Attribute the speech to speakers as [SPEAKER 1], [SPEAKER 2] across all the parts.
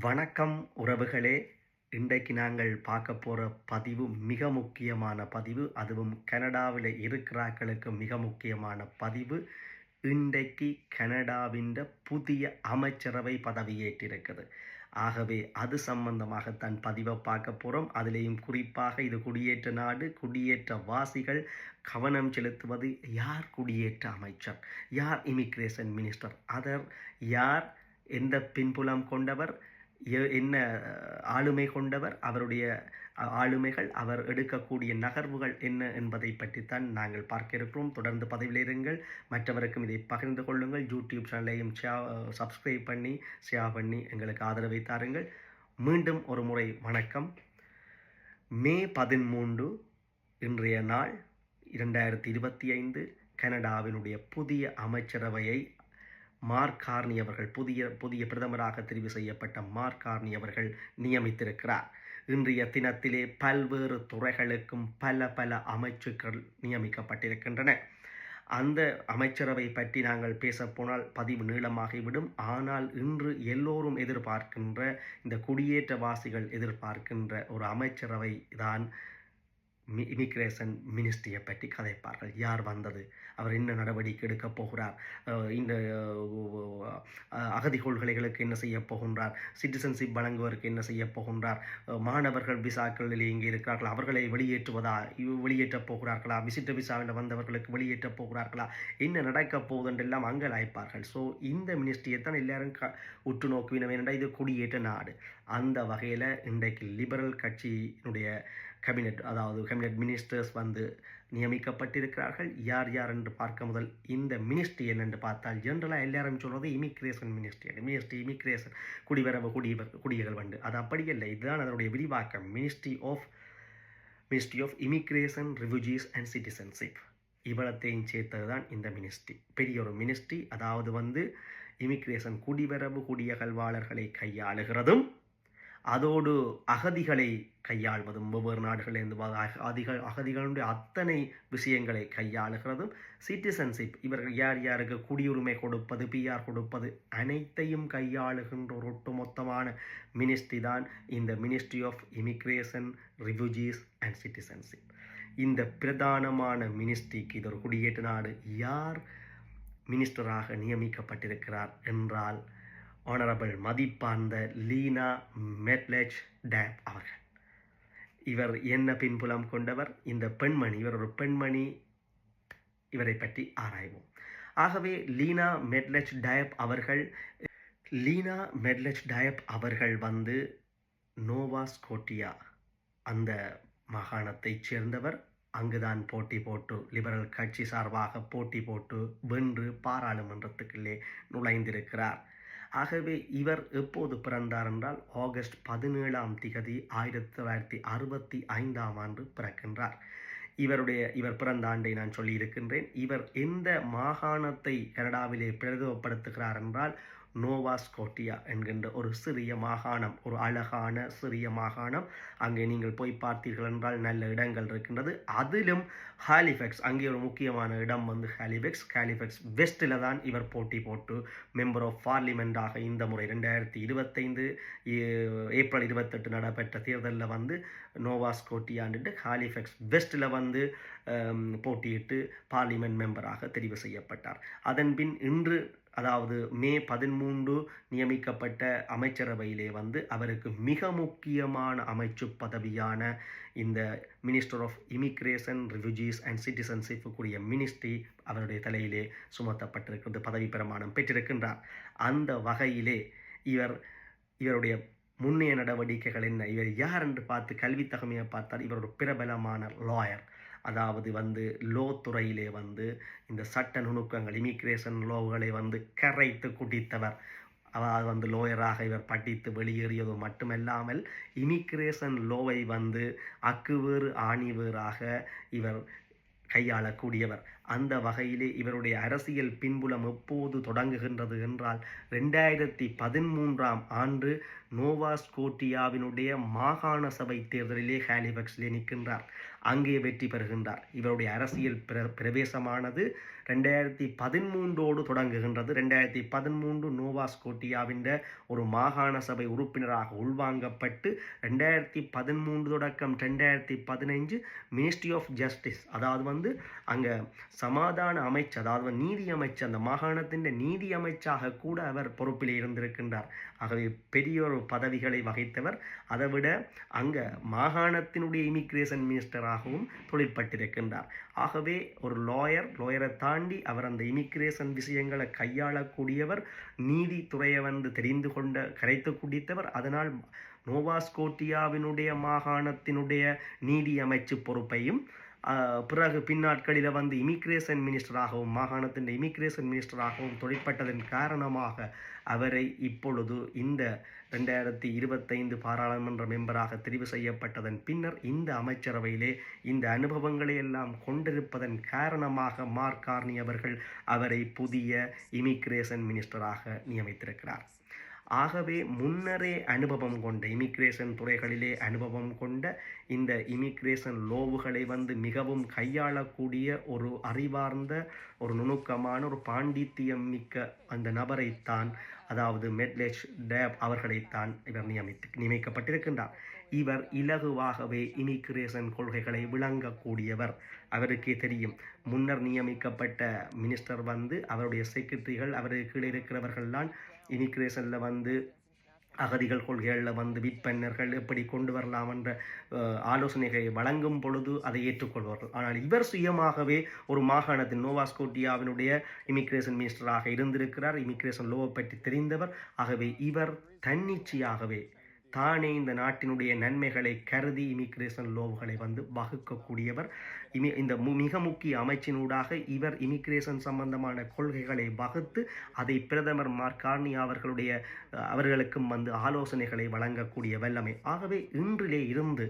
[SPEAKER 1] வணக்கம் உறவுகளே. இன்றைக்கு நாங்கள் பார்க்க போகிற பதிவு மிக முக்கியமான பதிவு. அதுவும் கனடாவில் இருக்கிறார்களுக்கு மிக முக்கியமான பதிவு. இன்றைக்கு கனடாவின் புதிய அமைச்சரவை பதவியேற்றிருக்குது. ஆகவே அது சம்பந்தமாகத்தான் பதிவை பார்க்க போகிறோம். அதிலேயும் குறிப்பாக இது குடியேற்ற நாடு, குடியேற்ற வாசிகள் கவனம் செலுத்துவது யார் குடியேற்ற அமைச்சர், யார் இமிக்ரேஷன் மினிஸ்டர், அதர் யார், எந்த பின்புலம் கொண்டவர், என்ன ஆளுமை கொண்டவர், அவருடைய ஆளுமைகள், அவர் எடுக்கக்கூடிய நகர்வுகள் என்ன என்பதை பற்றித்தான் நாங்கள் பார்க்க இருக்கிறோம். தொடர்ந்து பதிவிலிருங்கள், மற்றவருக்கும் இதை பகிர்ந்து கொள்ளுங்கள். யூடியூப் சேனலையும் சப்ஸ்கிரைப் பண்ணி ஷேர் பண்ணி எங்களுக்கு ஆதரவை தாருங்கள். மீண்டும் ஒரு முறை வணக்கம். மே 13 இன்றைய நாள் 2025 கனடாவினுடைய புதிய அமைச்சரவையை மார்க் கார்னி அவர்கள் புதிய பிரதமராக தெரிவு செய்யப்பட்ட மார்க் கார்னி அவர்கள் நியமித்திருக்கிறார். இன்றைய தினத்திலே பல்வேறு துறைகளுக்கும் பல அமைச்சுக்கள் நியமிக்கப்பட்டிருக்கின்றன. அந்த அமைச்சரவை பற்றி நாங்கள் பேசப்போனால் பதிவு நீளமாகிவிடும். ஆனால் இன்று எல்லோரும் எதிர்பார்க்கின்ற, இந்த குடியேற்றவாசிகள் எதிர்பார்க்கின்ற ஒரு அமைச்சரவை தான் இமிக்ரேஷன் மினிஸ்ட்ரியை பற்றி கதைப்பார்கள். யார் வந்தது, அவர் என்ன நடவடிக்கை எடுக்கப் போகிறார், இந்த அகதி கொள்கைகளுக்கு என்ன செய்ய போகின்றார், சிட்டிசன்ஷிப் வழங்குவதற்கு என்ன செய்ய போகின்றார், மாணவர்கள் விசாக்களில் இங்கே இருக்கிறார்களா, அவர்களை வெளியேற்றப் போகிறார்களா, விசிட்டர் விசாவில் வந்தவர்களுக்கு வெளியேற்றப் போகிறார்களா, என்ன நடக்கப் போகுதென்றெல்லாம் அங்கலாய்ப்பார்கள். ஸோ இந்த மினிஸ்ட்ரியை தான் எல்லாரும் உற்று நோக்குவினோம். ஏனென்றால் இது குடியேற்ற நாடு. அந்த வகையில் இன்றைக்கு லிபரல் கட்சியினுடைய கேபினட் மினிஸ்டர்ஸ் வந்து நியமிக்கப்பட்டிருக்கிறார்கள். யார் என்று பார்க்க முதல் இந்த மினிஸ்ட்ரி என்னென்று பார்த்தால், ஜென்ரலாக எல்லாரும் சொல்வது இமிக்ரேஷன் மினிஸ்ட்ரி இமிக்ரேஷன் குடிவரவு குடியர்கள் வந்து. அது அப்படி இல்லை, இதுதான் அதனுடைய விரிவாக்கம். Ministry of immigration, refugees and citizenship. இவ்வளத்தையும் சேர்த்தது தான் இந்த மினிஸ்ட்ரி. பெரிய ஒரு மினிஸ்ட்ரி. அதாவது வந்து இமிக்ரேஷன் குடிவரவு குடியகழ்வாளர்களை கையாளுகிறதும், அதோடு அகதிகளை கையாள்வதும், வெவ்வேறு நாடுகளிலிருந்து அகதிகளுடைய அத்தனை விஷயங்களை கையாளுகிறதும், சிட்டிசன்ஷிப் இவர்கள் யாருக்கு குடியுரிமை கொடுப்பது, பிஆர் கொடுப்பது, அனைத்தையும் கையாளுகின்ற ஒரு ஒட்டுமொத்தமான மினிஸ்ட்ரி தான் இந்த ministry of immigration, refugees and citizenship. இந்த பிரதானமான மினிஸ்ட்ரிக்கு, இது ஒரு குடியேற்ற நாடு, யார் மினிஸ்டராக நியமிக்கப்பட்டிருக்கிறார் என்றால், ஆனரபிள் மதிப்பார்ந்த லீனா மெட்லெச் டேப் அவர்கள். இவர் என்ன பின்புலம் கொண்டவர், இந்த பெண்மணி, இவர் ஒரு பெண்மணி, இவரை பற்றி ஆராய்வோம். ஆகவே லீனா மெட்லெச் டயப் அவர்கள் வந்து நோவா ஸ்கோட்டியா அந்த மாகாணத்தைச் சேர்ந்தவர். அங்குதான் போட்டி போட்டு லிபரல் கட்சி சார்பாக போட்டி போட்டு வென்று பாராளுமன்றத்துக்குள்ளே நுழைந்திருக்கிறார். ஆகவே இவர் எப்போது பிறந்தார் என்றால், ஆகஸ்ட் 17 1965 பிறக்கின்றார். இவர் பிறந்த ஆண்டை நான் சொல்லியிருக்கின்றேன். இவர் எந்த மாகாணத்தை கனடாவிலே பிரதிநிதித்துவப்படுத்துகிறார் என்றால், நோவா ஸ்கோட்டியா என்கின்ற ஒரு சிறிய மாகாணம், ஒரு அழகான சிறிய மாகாணம். அங்கே நீங்கள் போய் பார்த்தீர்கள் என்றால் நல்ல இடங்கள் இருக்கின்றது. அதிலும் ஹாலிஃபேக்ஸ், அங்கே ஒரு முக்கியமான இடம் வந்து ஹாலிஃபேக்ஸ் வெஸ்டில் தான் இவர் போட்டி போட்டு மெம்பர் ஆஃப் பார்லிமெண்டாக இந்த முறை 2025 ஏப்ரல் 28 நடைபெற்ற தேர்தலில் வந்து நோவா ஸ்கோட்டியாண்டு ஹாலிஃபேக்ஸ் வெஸ்டில் வந்து போட்டியிட்டு பார்லிமெண்ட் மெம்பராக தெரிவு செய்யப்பட்டார். அதன் பின் இன்று, அதாவது மே 13 நியமிக்கப்பட்ட அமைச்சரவையிலே வந்து அவருக்கு மிக முக்கியமான அமைச்சு பதவியான இந்த minister of immigration, refugees and சிட்டிசன்ஷிப்புக்குரிய மினிஸ்ட்ரி அவருடைய தலையிலே சுமத்தப்பட்டிருக்கிறது. பதவி பிரமாணம் பெற்றிருக்கின்றார். அந்த வகையிலே இவருடைய முன்னைய நடவடிக்கைகள் என்ன, இவர் யார் என்று பார்த்து கல்வி தகமையை பார்த்தால், இவர் ஒரு பிரபலமான லாயர். அதாவது வந்து லோ துறையிலே வந்து இந்த சட்ட நுணுக்கங்கள், இமிக்ரேஷன் லோவுகளை வந்து கரைத்து குடித்தவர். அதாவது வந்து லோயராக இவர் படித்து வெளியேறியது மட்டுமல்லாமல், இமிக்ரேஷன் லோவை வந்து அக்குவேறு ஆணிவேறாக இவர் கையாளக்கூடியவர். அந்த வகையிலே இவருடைய அரசியல் பின்புலம் எப்போது தொடங்குகின்றது என்றால், 2013 ஆண்டு நோவா ஸ்கோட்டியாவினுடைய மாகாண சபை தேர்தலிலே ஹாலிஃபேக்ஸிலே நிற்கின்றார். அங்கே வெற்றி பெறுகின்றார். இவருடைய அரசியல் பிரவேசமானது 2013 தொடங்குகின்றது. 2013 நோவா ஸ்கோட்டியாவின் ஒரு மாகாண சபை உறுப்பினராக உள்வாங்கப்பட்டு 2013 தொடக்கம் 2015 மினிஸ்ட்ரி ஆஃப் ஜஸ்டிஸ், அதாவது அங்கே சமாதான அமைச்சர், அதாவது நீதி அமைச்சர், அந்த மாகாணத்தின் நீதி அமைச்சாக கூட அவர் பொறுப்பில் இருந்திருக்கின்றார். ஆகவே பெரிய ஒரு பதவிகளை வகித்தவர். அதைவிட அங்கே மாகாணத்தினுடைய இமிகிரேஷன் மினிஸ்டராகவும் தொழிற்பட்டிருக்கின்றார். ஆகவே ஒரு லாயரை தாண்டி அவர் அந்த இமிகிரேஷன் விஷயங்களை கையாளக்கூடியவர், நீதித்துறையை தெரிந்து கொண்ட கரைத்து குடித்தவர். அதனால் நோவா ஸ்கோட்டியாவினுடைய மாகாணத்தினுடைய நீதி அமைச்சு பொறுப்பையும் பிறகு பின்னாட்களில் இமிகிரேஷன் மினிஸ்டராகவும் மாகாணத்தின் இமிகிரேஷன் மினிஸ்டராகவும் தொழிற்பட்டதன் காரணமாக அவரை இப்பொழுது இந்த 2025 பாராளுமன்ற மெம்பராக தெரிவு செய்யப்பட்டதன் பின்னர் இந்த அமைச்சரவையிலே இந்த அனுபவங்களை எல்லாம் கொண்டிருப்பதன் காரணமாக மார்க் கார்னி அவர்கள் அவரை புதிய இமிகிரேஷன் மினிஸ்டராக நியமித்திருக்கிறார். ஆகவே முன்னரே அனுபவம் கொண்ட இமிகிரேஷன் துறைகளிலே அனுபவம் கொண்ட இந்த இமிகிரேஷன் லோவுகளை மிகவும் கையாளக்கூடிய ஒரு அறிவார்ந்த ஒரு நுணுக்கமான ஒரு பாண்டித்தியம் மிக்க அந்த நபரைத்தான், அதாவது மெட்லேஷ் டேப் அவர்களைத்தான் இவர் நியமிக்கப்பட்டிருக்கின்றார். இவர் இலகுவாகவே இமிகிரேஷன் கொள்கைகளை விளங்கக்கூடியவர். அவருக்கே தெரியும், முன்னர் நியமிக்கப்பட்ட மினிஸ்டர் அவருடைய செக்ரட்டரிகள் அவருக்கு கீழே இருக்கிறவர்கள்தான் இமிகிரேஷனில் அகதிகள் கொள்கைகளில் விற்பனர்கள் எப்படி கொண்டு வரலாம் என்ற ஆலோசனைகளை வழங்கும் பொழுது அதை ஏற்றுக்கொள்வார்கள். ஆனால் இவர் சுயமாகவே ஒரு மாகாணத்தின் நோவா ஸ்கோட்டியாவினுடைய இமிகிரேஷன் மினிஸ்டராக இருந்திருக்கிறார். இமிகிரேஷன் லோவை பற்றி தெரிந்தவர். ஆகவே இவர் தன்னிச்சையாகவே தானே இந்த நாட்டினுடைய நன்மைகளை கருதி இமிகிரேஷன் லோவுகளை வகுக்கக்கூடியவர். இந்த மிக முக்கிய அமைச்சினூடாக இவர் இமிகிரேஷன் சம்பந்தமான கொள்கைகளை வகுத்து அதை பிரதமர் மார்க் கார்னி அவர்களுக்கும் ஆலோசனைகளை வழங்கக்கூடிய வல்லமை. ஆகவே இன்றிலே இருந்து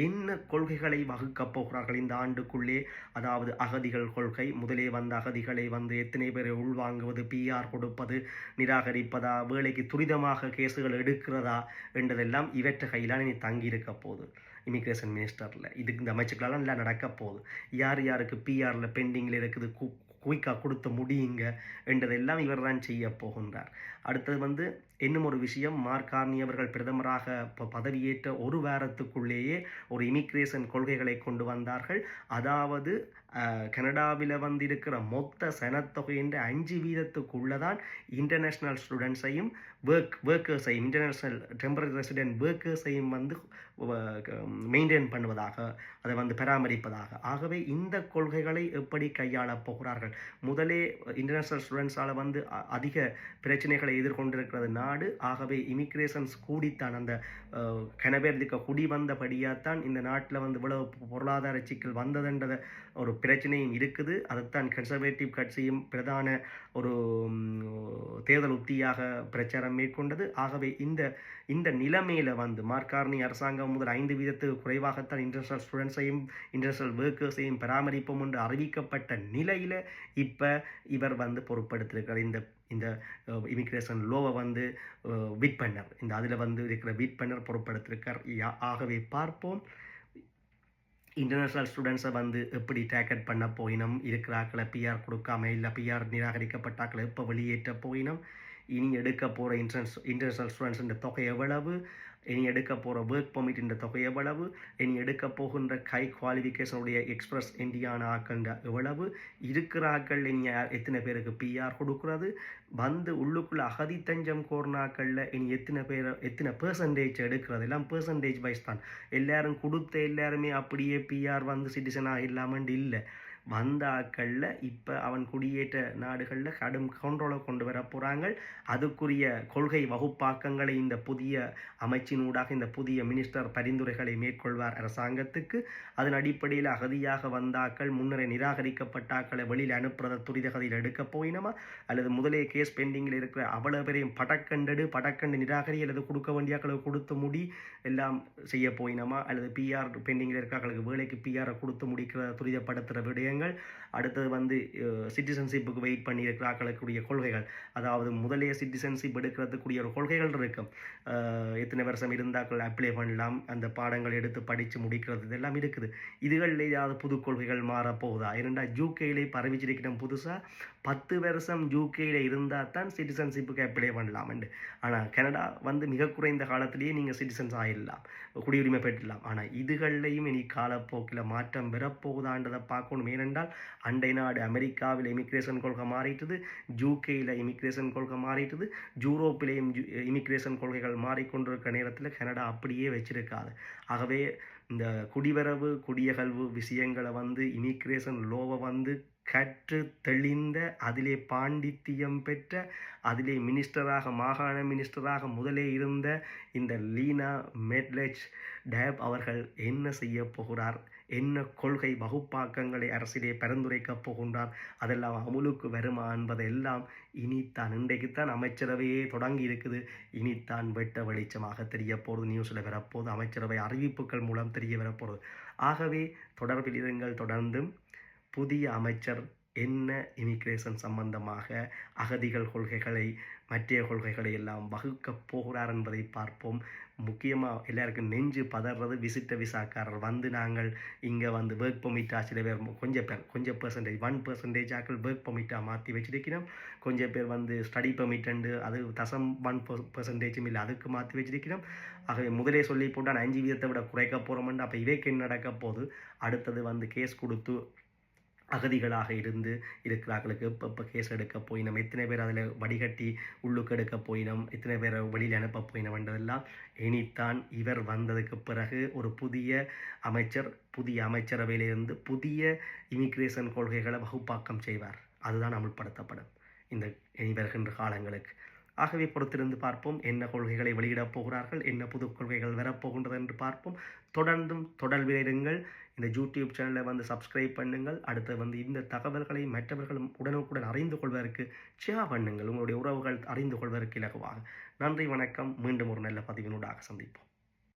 [SPEAKER 1] என்ன கொள்கைகளை வகுக்கப் போகிறார்கள் இந்த ஆண்டுக்குள்ளே, அதாவது அகதிகள் கொள்கை, முதலே அகதிகளை எத்தனை பேரை உள்வாங்குவது, பிஆர் கொடுப்பது, நிராகரிப்பதா, வேலைக்கு துரிதமாக கேசுகள் எடுக்கிறதா என்றதெல்லாம் இவற்றை கையிலான இனி தங்கியிருக்க போகுது இமிகிரேஷன் மினிஸ்டரில். இதுக்கு இந்த அமைச்சுக்களால் எல்லாம் நடக்க போகுது. யார் யாருக்கு பிஆரில் பெண்டிங்கில் இருக்குது குயிக்காக கொடுத்து முடியுங்க என்றதெல்லாம் இவர் தான் செய்ய போகின்றார். அடுத்தது இன்னும் ஒரு விஷயம், மார்க் கார்னி அவர்கள் பிரதமராக பதவியேற்ற ஒரு வாரத்துக்குள்ளேயே ஒரு இமிகிரேஷன் கொள்கைகளை கொண்டு வந்தார்கள். அதாவது கனடாவில் இருக்கிற மொத்த சனத்தொகையின் 5% இன்டர்நேஷ்னல் ஸ்டூடெண்ட்ஸையும் ஒர்க்கர்ஸையும் இன்டர்நேஷ்னல் டெம்பரரி ரெசிடென்ட் ஒர்க்கர்ஸையும் மெயின்டைன் பண்ணுவதாக, அதை பராமரிப்பதாக. ஆகவே இந்த கொள்கைகளை எப்படி கையாளப் போகிறார்கள்? முதலே இன்டர்நேஷ்னல் ஸ்டூடெண்ட்ஸால் அதிக பிரச்சனைகளை எதிர்கொண்டிருக்கிறது நாடு. ஆகவே இமிகிரேஷன்ஸ் கூடித்தான் அந்த கனவேர்திக்க குடி வந்தபடியாத்தான் இந்த நாட்டில் இவ்வளவு பொருளாதார சிக்கல் வந்ததுன்றத ஒரு பிரச்சனையும் இருக்குது. அதைத்தான் கன்சர்வேட்டிவ் கட்சியும் பிரதான ஒரு தேர்தல் உத்தியாக பிரச்சாரம் மேற்கொண்டது. ஆகவே இந்த நிலைமையில மார்க் கார்னி அரசாங்கம் முதல் 5% குறைவாகத்தான் இன்டர்நேஷனல் ஸ்டூடெண்ட்ஸையும் இன்டர்நேஷனல் ஒர்க்கர்ஸையும் பராமரிப்போம் என்று அறிவிக்கப்பட்ட நிலையில இப்ப இவர் பொறுப்படுத்திருக்கிறார். இந்த இமிகிரேஷன் லோவை விற்பனர், இந்த அதில் இருக்கிற விற்பனர் பொறுப்படுத்திருக்கார். ஆகவே பார்ப்போம் இன்டர்நேஷ்னல் ஸ்டூடெண்ட்ஸை எப்படி டேக்கெட் பண்ண போயினோம், இருக்கிறாக்களை பிஆர் கொடுக்காம இல்லை பிஆர் நிராகரிக்கப்பட்டாக்களை எப்போ வெளியேற்ற போயினோம், இனி எடுக்க போகிற இன்டர்நேஷ்னல் ஸ்டூடெண்ட்ஸ் தொகை எவ்வளவு, இனி எடுக்க போகிற ஒர்க் பெர்மிட் தொகை எவ்வளவு, இனி எடுக்க போகின்ற ஹை குவாலிஃபிகேஷனுடைய எக்ஸ்பிரஸ் இந்தியான ஆக்கள் எவ்வளவு, இருக்கிற ஆக்கள் இனி எத்தனை பேருக்கு பிஆர் கொடுக்குறது, உள்ளுக்குள்ள அகதி தஞ்சம் கோர்னாக்களில் இனி எத்தனை பெர்சன்டேஜ் எடுக்கிறது, எல்லாம் பெர்சன்டேஜ் வைஸ் தான். எல்லாரும் கொடுத்த எல்லாருமே அப்படியே பிஆர் சிட்டிசனாக இல்லாமல் இல்லை. ஆக்களில் இப்போ அவன் குடியேற்ற நாடுகளில் கடும் கண்ட்ரோலை கொண்டு வர போகிறாங்க. அதுக்குரிய கொள்கை வகுப்பாக்கங்களை இந்த புதிய அமைச்சினூடாக இந்த புதிய மினிஸ்டர் பரிந்துரைகளை மேற்கொள்வார் அரசாங்கத்துக்கு. அதன் அடிப்படையில் அகதியாக ஆக்கள் முன்னரே நிராகரிக்கப்பட்டாக்களை வெளியில் அனுப்புறதை துரிதகதியில் எடுக்க போயினமா, அல்லது முதலே கேஸ் பெண்டிங்கில் இருக்கிற அவ்வளோ பேரையும் படக்கண்டு நிராகரி அல்லது கொடுக்க வேண்டியாக்களுக்கு கொடுத்து முடி எல்லாம் செய்ய போயினமா, அல்லது பிஆர் பெண்டிங்கில் இருக்கிறார்களுக்கு வேலைக்கு பிஆரை கொடுத்து முடிக்கிற துரிதப்படுத்துகிற விடயங்கள் விடயங்கள். அடுத்தது வந்து சிட்டிசன்ஷிப்புக்கு வெயிட் பண்ணியிருக்கிறார்களுக்குரிய கொள்கைகள், அதாவது முதலே சிட்டிசன்ஷிப் எடுக்கிறதுக்குரிய ஒரு கொள்கைகள் இருக்கும். எத்தனை வருஷம் இருந்தாக்கள் அப்ளை பண்ணலாம், அந்த பாடங்கள் எடுத்து படித்து முடிக்கிறது இதெல்லாம் இருக்குது. இதுகளில் ஏதாவது புது கொள்கைகள் மாறப்போகுதா? ஏனென்றால் யூகேயிலே பரவிச்சிருக்கிற புதுசாக 10 வருஷம் யூகேயில் இருந்தால் தான் சிட்டிசன்ஷிப்புக்கு அப்ளை பண்ணலாம். ஆனால் கனடா வந்து மிக குறைந்த காலத்திலேயே நீங்கள் சிட்டிசன்ஸ் ஆகிடலாம், குடியுரிமை பெற்றலாம். ஆனால் இதுகள்லையும் இனி காலப்போக்கில் மாற்றம் பெறப்போகுதான்றதை பார்க்கணும். ஏனென்றால் அண்டை நாடு அமெரிக்காவில் இமிக்ரேஷன் கொள்கை மாறிட்டுது, யூகேயில் இமிக்ரேஷன் கொள்கை மாறிட்டுது, யூரோப்பிலேயும் இமிக்ரேஷன் கொள்கைகள் மாறிக்கொண்டிருக்கிற நேரத்தில் கனடா அப்படியே வச்சிருக்காது. ஆகவே இந்த குடிவரவு குடியகல்வு விஷயங்களை வந்து இமிக்ரேஷன் லோவை வந்து கற்று தெளிந்த, அதிலே பாண்டித்தியம் பெற்ற, அதிலே மினிஸ்டராக மாகாண மினிஸ்டராக முதலே இருந்த இந்த லீனா மெட்லெச் டேப் அவர்கள் என்ன செய்ய போகிறார், என்ன கொள்கை வகுப்பாக்கங்களை அரசிலே பரிந்துரைக்கப் போகின்றார், அதெல்லாம் அமுலுக்கு வருமா என்பதெல்லாம் இனித்தான், இன்றைக்குத்தான் அமைச்சரவையே தொடங்கி இருக்குது, இனித்தான் வெட்ட வெளிச்சமாக தெரிய போகிறது, நியூஸில் வரப்போகுது, அமைச்சரவை அறிவிப்புகள் மூலம் தெரிய வரப்போகிறது. ஆகவே தொடர்பில் இருங்கள். தொடர்ந்தும் புதிய அமைச்சர் என்ன இமிக்ரேஷன் சம்பந்தமாக அகதிகள் கொள்கைகளை மற்ற கொள்கைகளை எல்லாம் வகுக்கப் போகிறார் என்பதை பார்ப்போம். முக்கியமாக எல்லாருக்கும் நெஞ்சு பதறது விசிட்ட விசாக்காரர் வந்து நாங்கள் இங்கே வந்து ஒர்க் பெர்மிட்டாக சில பேர் கொஞ்சம் பெர்சன்டேஜ் 1% ஆக்கள் ஒர்க் பெர்மிட்டாக மாற்றி வச்சிருக்கிறோம். கொஞ்சம் பேர் வந்து ஸ்டடி பெர்மிட்டண்டு அது 1% இல்லை அதுக்கு மாற்றி வச்சிருக்கிறோம். ஆகவே முதலே சொல்லி போட்டால் 5% விட குறைக்க போகிறோம்னு. அப்போ இவைக்கு என்ன நடக்க போது, அடுத்தது வந்து கேஸ் கொடுத்து அகதிகளாக இருந்து இருக்கிறார்களுக்கு இப்போ கேஸ் எடுக்க போயினோம், எத்தனை பேர் அதில் வடிகட்டி உள்ளுக்கு எடுக்க போயினோம், எத்தனை பேர் வெளியில் அனுப்ப போயினோம்ன்றதெல்லாம் இனித்தான் இவர் வந்ததுக்கு பிறகு ஒரு புதிய அமைச்சர் புதிய அமைச்சரவையிலிருந்து புதிய இமிக்ரேஷன் கொள்கைகளை வகுப்பாக்கம் செய்வார். அதுதான் அமுல்படுத்தப்படும் இந்த இனி வருகின்ற காலங்களுக்கு. ஆகவே பொறுத்திருந்து பார்ப்போம் என்ன கொள்கைகளை வெளியிடப் போகிறார்கள், என்ன புது கொள்கைகள் வரப்போகின்றது என்று பார்ப்போம். தொடர்ந்தும் தொடர்பிலிருங்கள். இந்த யூடியூப் சேனலை வந்து சப்ஸ்கிரைப் பண்ணுங்கள். அடுத்து வந்து இந்த தகவல்களை மற்றவர்களும் உடனுக்குடன் அறிந்து கொள்வதற்கு ஷேர் பண்ணுங்கள், உங்களுடைய உறவுகள் அறிந்து கொள்வதற்கு இலகுவாக. நன்றி, வணக்கம். மீண்டும் ஒரு நல்ல பதிவினூடாக சந்திப்போம்.